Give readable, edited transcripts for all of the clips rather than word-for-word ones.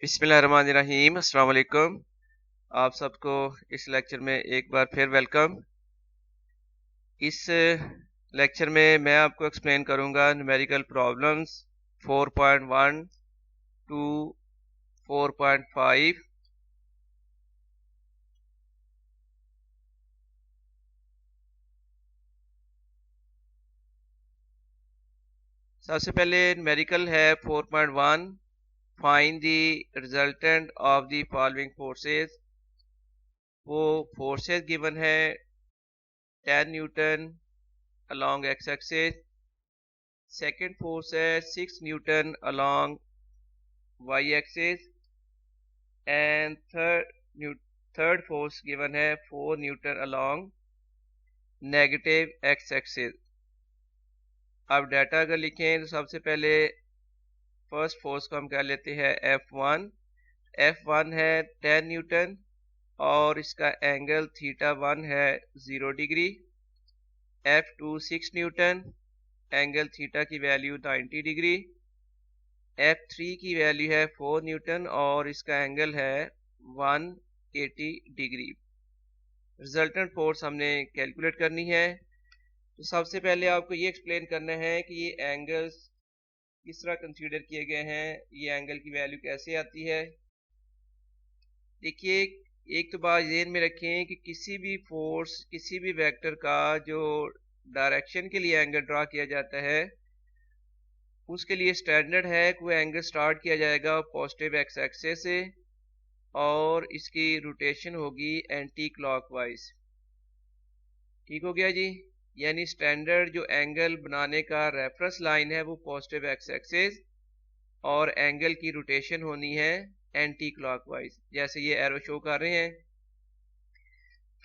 बिस्मिल्लाहिर्रहमानिर्रहीम। अस्सलाम वालेकुम। आप सबको इस लेक्चर में एक बार फिर वेलकम। इस लेक्चर में मैं आपको एक्सप्लेन करूंगा न्यूमेरिकल प्रॉब्लम्स 4.1 टू 4.5। सबसे पहले न्यूमेरिकल है 4.1। Find the resultant of the following forces. वो फोर्सेस गिवन है 10 Newton along x axis, second force है 6 Newton along y axis and third force given है 4 Newton along negative x axis। अब data अगर लिखें तो सबसे पहले फर्स्ट फोर्स को हम कह लेते हैं F1। F1 है 10 न्यूटन और इसका एंगल θ1 है 0 degree. F2 6 Newton, angle theta की वैल्यू 90 डिग्री। F3 की वैल्यू है 4 न्यूटन और इसका एंगल है 180 डिग्री। रिजल्टेंट फोर्स हमने कैलकुलेट करनी है। तो सबसे पहले आपको ये एक्सप्लेन करना है कि ये एंगल्स किस तरह कंसीडर किए गए हैं, ये एंगल की वैल्यू कैसे आती है। देखिए, एक तो बात ध्यान में रखें कि किसी भी फोर्स, किसी भी वेक्टर का जो डायरेक्शन के लिए एंगल ड्रा किया जाता है उसके लिए स्टैंडर्ड है कि वो एंगल स्टार्ट किया जाएगा पॉजिटिव एक्स एक्सिस से और इसकी रोटेशन होगी एंटी क्लॉकवाइज। ठीक हो गया जी। यानी स्टैंडर्ड जो एंगल बनाने का रेफरेंस लाइन है वो पॉजिटिव एक्स एक्सिस और एंगल की रोटेशन होनी है एंटी क्लॉकवाइज, जैसे ये एरो शो कर रहे हैं।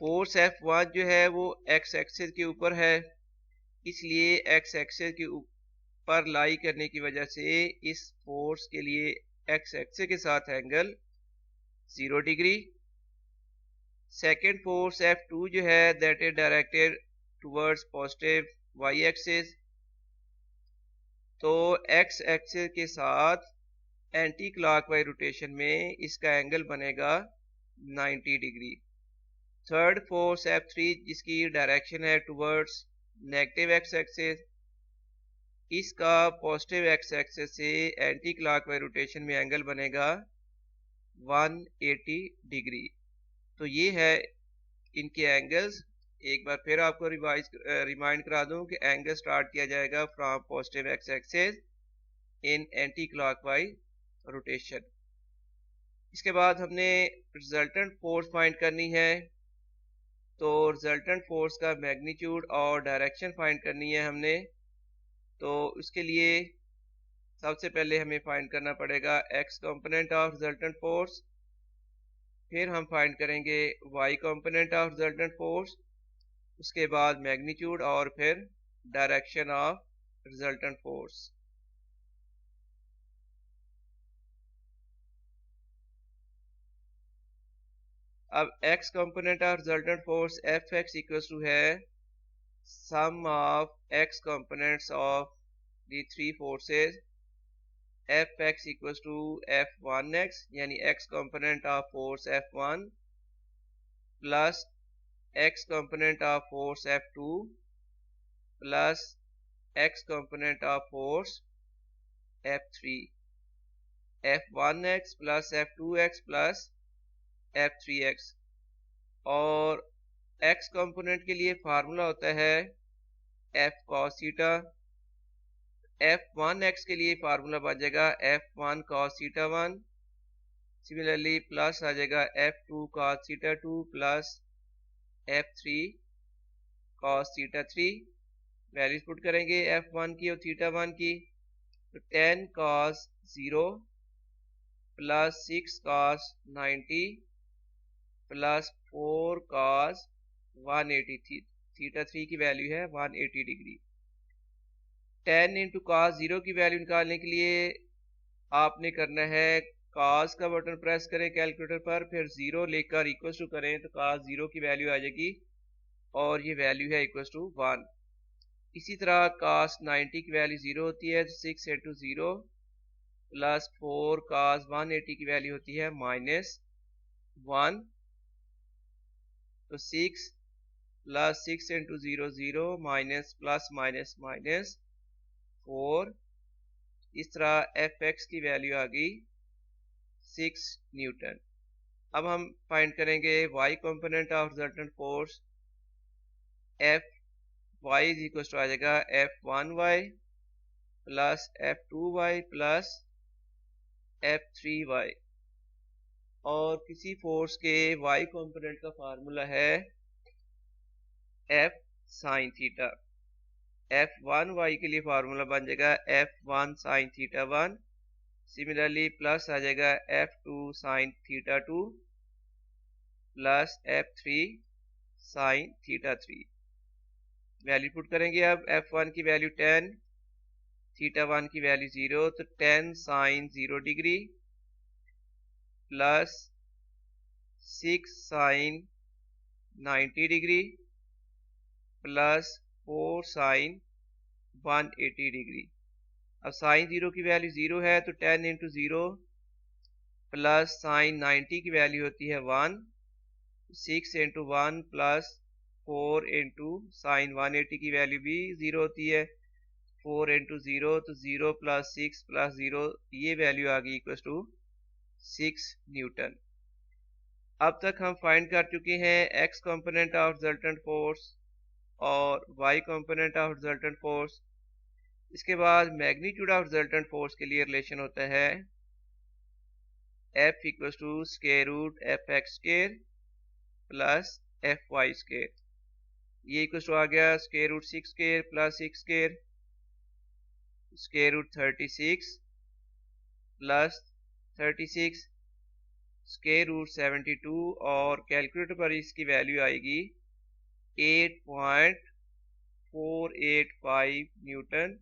फोर्स F1 जो है वो एक्स एक्सिस के ऊपर है, इसलिए एक्स एक्सिस के ऊपर लाई करने की वजह से इस फोर्स के लिए एक्स एक्सिस के साथ angle 0 degree. Second force F2 जो है that is directed towards positive y axis, तो x एक्सिस के साथ एंटी क्लॉकवाइज रोटेशन में इसका एंगल बनेगा 90 डिग्री। थर्ड फोर्स F3 जिसकी डायरेक्शन है टुवर्ड्स नेगेटिव x एक्सिस, इसका पॉजिटिव x एक्सिस से एंटी क्लॉकवाइज रोटेशन में एंगल बनेगा 180 डिग्री। तो ये है इनके एंगल्स। एक बार फिर आपको रिमाइंड करा दूं कि एंगल स्टार्ट किया जाएगा from positive x axis in anti clockwise rotation. इसके बाद हमने रिजल्टेंट फोर्स फाइंड करनी है। तो रिजल्टेंट फोर्स का मैग्नीट्यूड और डायरेक्शन फाइंड करनी है हमने। तो उसके लिए सबसे पहले हमें फाइंड करना पड़ेगा x component of resultant force, फिर हम फाइंड करेंगे y component of resultant force, उसके बाद मैग्नीट्यूड और फिर डायरेक्शन ऑफ रिजल्टेंट फोर्स। अब x component of resultant force Fx equals to है sum of x components of the three forces. Fx equals to F1x यानी x component of force F1 plus x component of force F2 plus x component of force F3। F1x plus F2x plus F3x। और x component के लिए formula होता है f cos theta. F1x के लिए formula बन जाएगा F1 cos theta 1। Similarly plus आ जाएगा F2 cos theta 2 plus F3 cos theta 3। Values put करेंगे F1 की और थीटा 1 की, तो 10 cos 0 plus 6 cos 90 plus 4 cos 180 थी। थीटा 3 की वैल्यू है 180 डिग्री। 10 इंटू cos 0 की वैल्यू निकालने के लिए आपने करना है cos का बटन प्रेस करें कैलकुलेटर पर, फिर 0 लेकर इक्वल टू करें तो cos 0 की वैल्यू आ जाएगी और ये वैल्यू है इक्वल टू 1। इसी तरह cos 90 की वैल्यू 0 होती है, तो 6 इंटू 0 प्लस 4 cos 180 की वैल्यू होती है -1, तो 6 plus 6 into 0 0 minus plus minus minus 4। इस तरह एफ एक्स की वैल्यू आ गई 6 न्यूटन। अब हम फाइंड करेंगे y component of resultant force. F y is equal to आ जाएगा F1y plus F2y plus F3y, और किसी फोर्स के y कंपोनेंट का फार्मूला है F साइन थीटा। F1y के लिए फार्मूला बन जाएगा F1 sine theta 1, similarly plus आ जाएगा F2 sine theta 2 plus F3 sine theta 3। Value put करेंगे। अब F1 की वैल्यू 10, थीटा 1 की वैल्यू 0, तो 10 sine 0 degree plus 6 sine 90 degree plus 4 sine 180 degree. अब साइन 0 की वैल्यू 0 है, तो 10 इंटू 0 प्लस साइन 90 की वैल्यू होती है 1, 6 इंटू 1 प्लस 4 इंटू साइन 180 की वैल्यू भी 0 होती है, 4 इंटू 0, तो 0 प्लस 6 प्लस 0, ये वैल्यू आ गई इक्वल टू 6 न्यूटन। अब तक हम फाइंड कर चुके हैं x component of resultant force और y component of resultant force. इसके बाद मैग्नीट्यूड ऑफ रिजल्टेंट फोर्स के लिए रिलेशन होता है F equal to square root F X square plus F Y square. ये इक्वल टू आ गया square root 6 square plus 6 square, square root 36 प्लस 36, स्क्वायर रूट 72, और कैलकुलेटर पर इसकी वैल्यू आएगी 8.485 न्यूटन,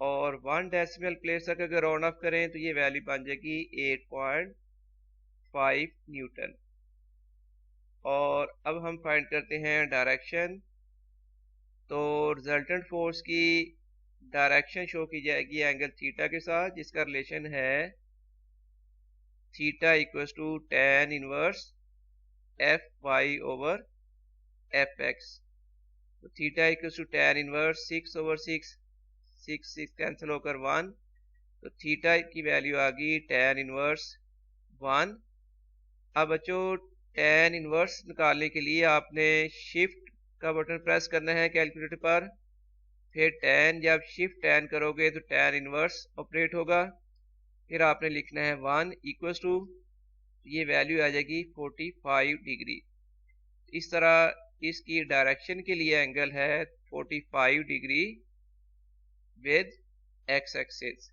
और 1 डेसिमल प्लेस तक अगर राउंड ऑफ करें तो ये वैल्यू बन जाएगी 8.5 न्यूटन। और अब हम फाइंड करते हैं डायरेक्शन। तो रिजल्टेंट फोर्स की डायरेक्शन शो की जाएगी एंगल थीटा के साथ, जिसका रिलेशन है theta equals to tan inverse F y over F x. तो theta equals to tan inverse 6 over 6, 6 cancel होकर 1, तो थीटा की वैल्यू आ गई tan इनवर्स 1। अब बच्चों tan इनवर्स निकालने के लिए आपने शिफ्ट का बटन प्रेस करना है कैलकुलेटर पर, फिर tan, जब शिफ्ट tan करोगे तो tan इनवर्स ऑपरेट होगा, फिर आपने लिखना है 1 इक्वल्स टू, ये वैल्यू आ जाएगी 45 डिग्री। इस तरह इसकी डायरेक्शन के लिए एंगल है 45 डिग्री विद एक्स एक्सिस।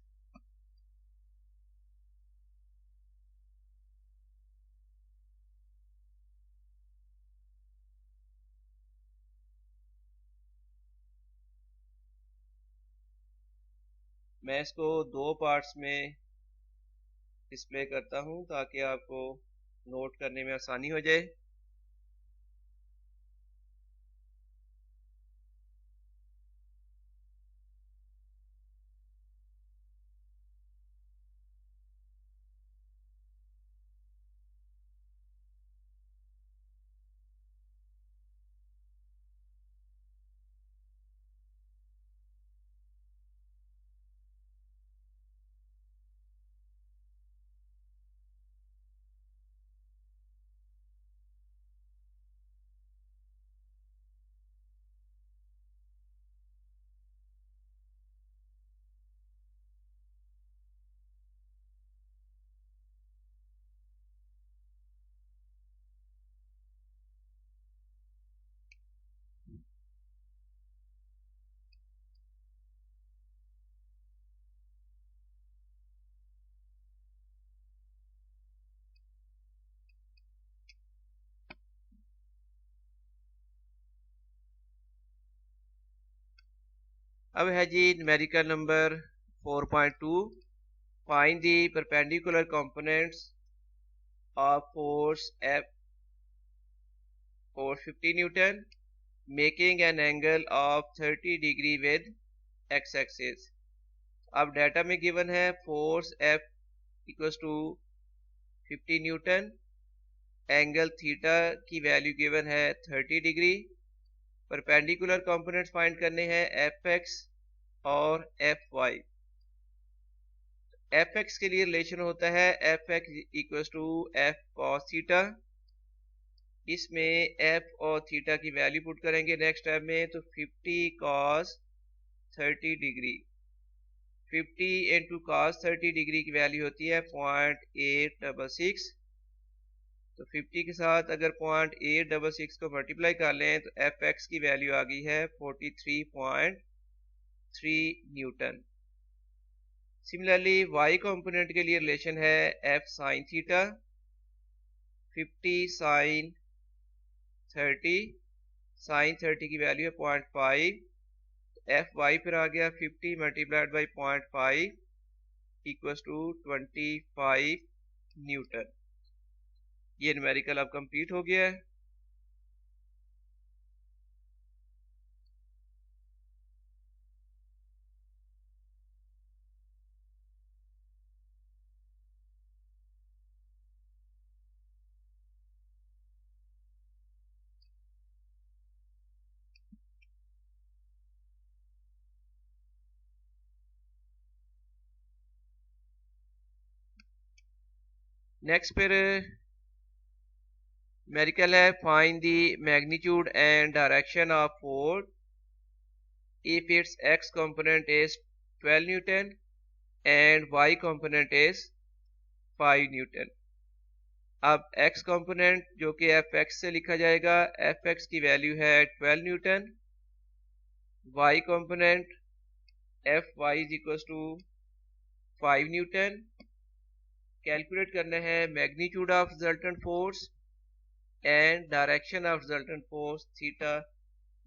मैं इसको दो पार्ट्स में डिस्प्ले करता हूं ताकि आपको नोट करने में आसानी हो जाए। अब है जी numerical number 4.2, find the perpendicular components of force F, force 50 newton, making an angle of 30 degree with x axis. अब डाटा में गिवन है force F equals to 50 newton, angle theta की वैल्यू गिवन है 30 डिग्री, परपेंडिकुलर कंपोनेंट्स फाइंड करने हैं Fx और Fy। Fx के लिए रिलेशन होता है Fx equals to F cos theta, इसमें F और थीटा की वैल्यू पुट करेंगे नेक्स्ट स्टेप में, तो 50 cos 30 degree, 50 into cos 30 degree की वैल्यू होती है 0.866, तो 50 के साथ अगर 0.866 को मल्टीप्लाई कर लें तो Fx की वैल्यू आ गई है 43.3 न्यूटन। सिमिलरली y कंपोनेंट के लिए रिलेशन है F sin theta, 50 sin 30, sin 30 की वैल्यू है 0.5, Fy पर आ गया 50 multiplied by 0.5 equals to 25 newton. ये न्यूमेरिकल अब कंप्लीट हो गया है। नेक्स्ट फिर न्यूमेरिकल है find the magnitude and direction of force if its x component is 12 newton and y component is 5 newton. अब x कंपोनेंट जो कि fx से लिखा जाएगा, fx की वैल्यू है 12 newton, y component fy is equal to 5 newton. Calculate करना है magnitude of resultant force and direction of resultant force theta,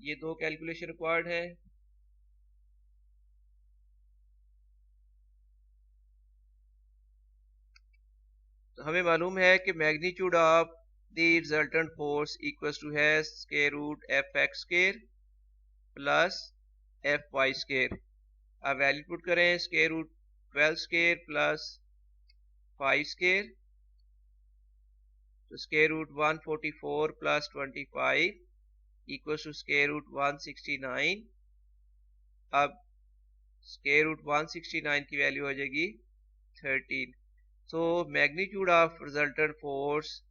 ये दो कैलकुलेशन रिक्वायर्ड है। तो हमें मालूम है कि magnitude of the resultant force equal to है square root Fx square plus Fy square. अब वैल्यू पुट करें, square root 12 square plus 5 square, तो square root 144 plus 25 equal to square root 169। अब स्क्वायर रूट 169 की वैल्यू हो जाएगी 13। तो magnitude of resultant force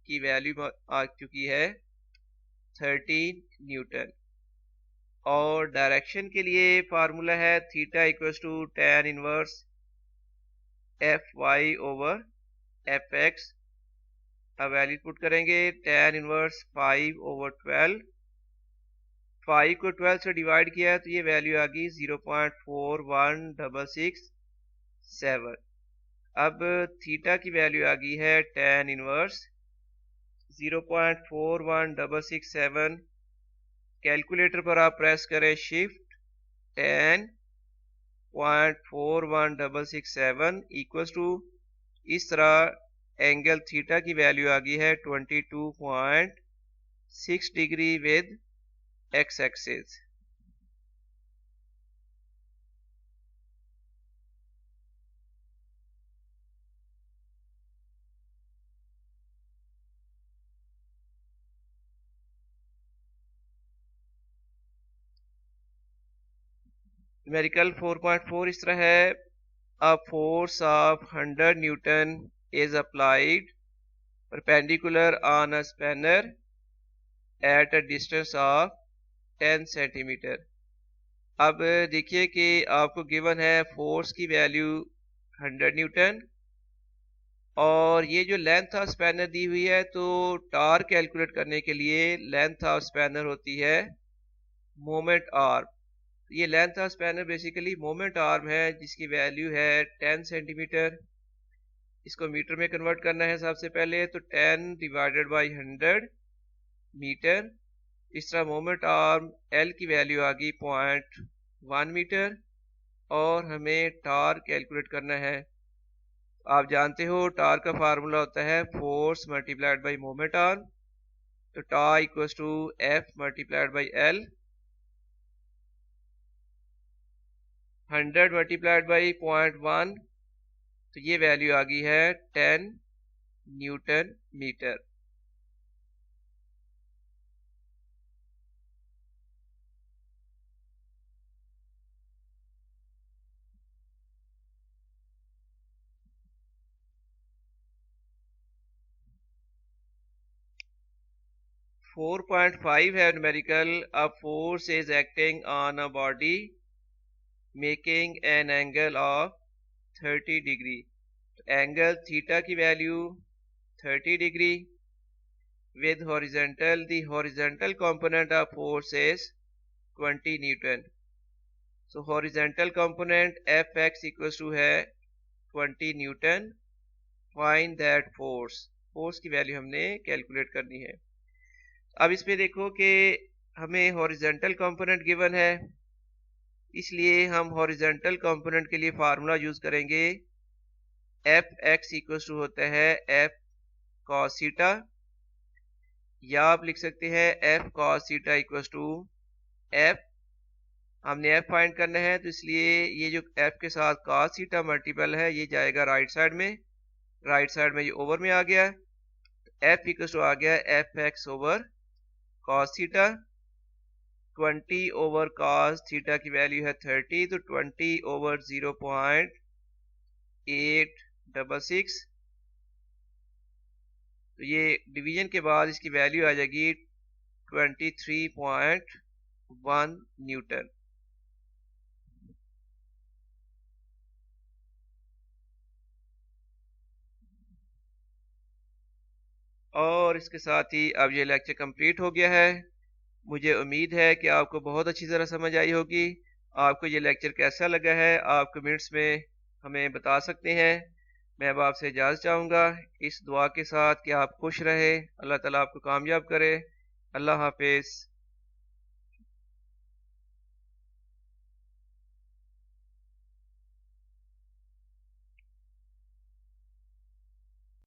की वैल्यू आ चुकी है 13 न्यूटन। और डायरेक्शन के लिए फार्मूला है theta equals to tan inverse Fy over Fx। अब वैल्यू पुट करेंगे, tan इनवर्स 5 ओवर 12, 5 को 12 से डिवाइड किया तो ये वैल्यू आ गई 0.41667। अब थीटा की वैल्यू आ गई है tan इनवर्स 0.41667। कैलकुलेटर पर आप प्रेस करें शिफ्ट 10.41667 इक्वल्स टू, इस तरह एंगल थीटा की वैल्यू आ गई है 22.6 degree with x axis. Numerical 4.4 इस तरह है, a force of 100 Newton is applied perpendicular on a spanner at a distance of 10 centimetre. अब देखिए कि आपको गिवन है फोर्स की वैल्यू 100 न्यूटन और ये जो लेंथ ऑफ स्पैनर दी हुई है, तो टार्क कैलकुलेट करने के लिए लेंथ ऑफ स्पैनर होती है मोमेंट आर्म। ये length of spanner basically moment arm है जिसकी वैल्यू है 10 सेंटीमीटर। इसको मीटर में कन्वर्ट करना है सबसे पहले, तो 10 डिवाइडेड बाई 100 मीटर। इस तरह मोमेंट आर्म L की वैल्यू आ गई 0.1 मीटर और हमें टार्क कैलकुलेट करना है। आप जानते हो टार्क का फार्मूला होता है force multiplied by moment arm, तो tau equals to F multiplied by L। 100 multiplied by 0.1, तो ये वैल्यू आ गई है 10 न्यूटन मीटर। फोर 4.5 है numerical. A force is acting on a body making an angle of 30 degree. Angle theta की value 30 degree with horizontal, the horizontal component of force is 20 Newton. So horizontal component Fx equals to है 20 Newton. Find that force. force की value हमने calculate करनी है। अब इसमें देखो कि हमें horizontal component गिवन है, इसलिए हम horizontal component के लिए फार्मूला यूज करेंगे। Fx equals to होता है F cos थीटा, या आप लिख सकते हैं F cos theta equals to F, हमने F फाइंड करना है तो इसलिए ये जो F के साथ cos थीटा मल्टीपल है ये जाएगा राइट साइड में, राइट साइड में ये ओवर में आ गया, F इक्वल्स टू आ गया Fx over cos theta. 20 over cos theta की वैल्यू है 30, तो 20 ओवर 0.866, तो ये डिवीजन के बाद इसकी वैल्यू आ जाएगी 23.1 न्यूटन। और इसके साथ ही अब ये लेक्चर कंप्लीट हो गया है। मुझे उम्मीद है कि आपको बहुत अच्छी तरह समझ आई होगी। आपको ये लेक्चर कैसा लगा है आप कमेंट्स में हमें बता सकते हैं। मैं अब आपसे इजाज़त चाहूँगा इस दुआ के साथ कि आप खुश रहे, अल्लाह ताला आपको कामयाब करे। अल्लाह हाफिज़।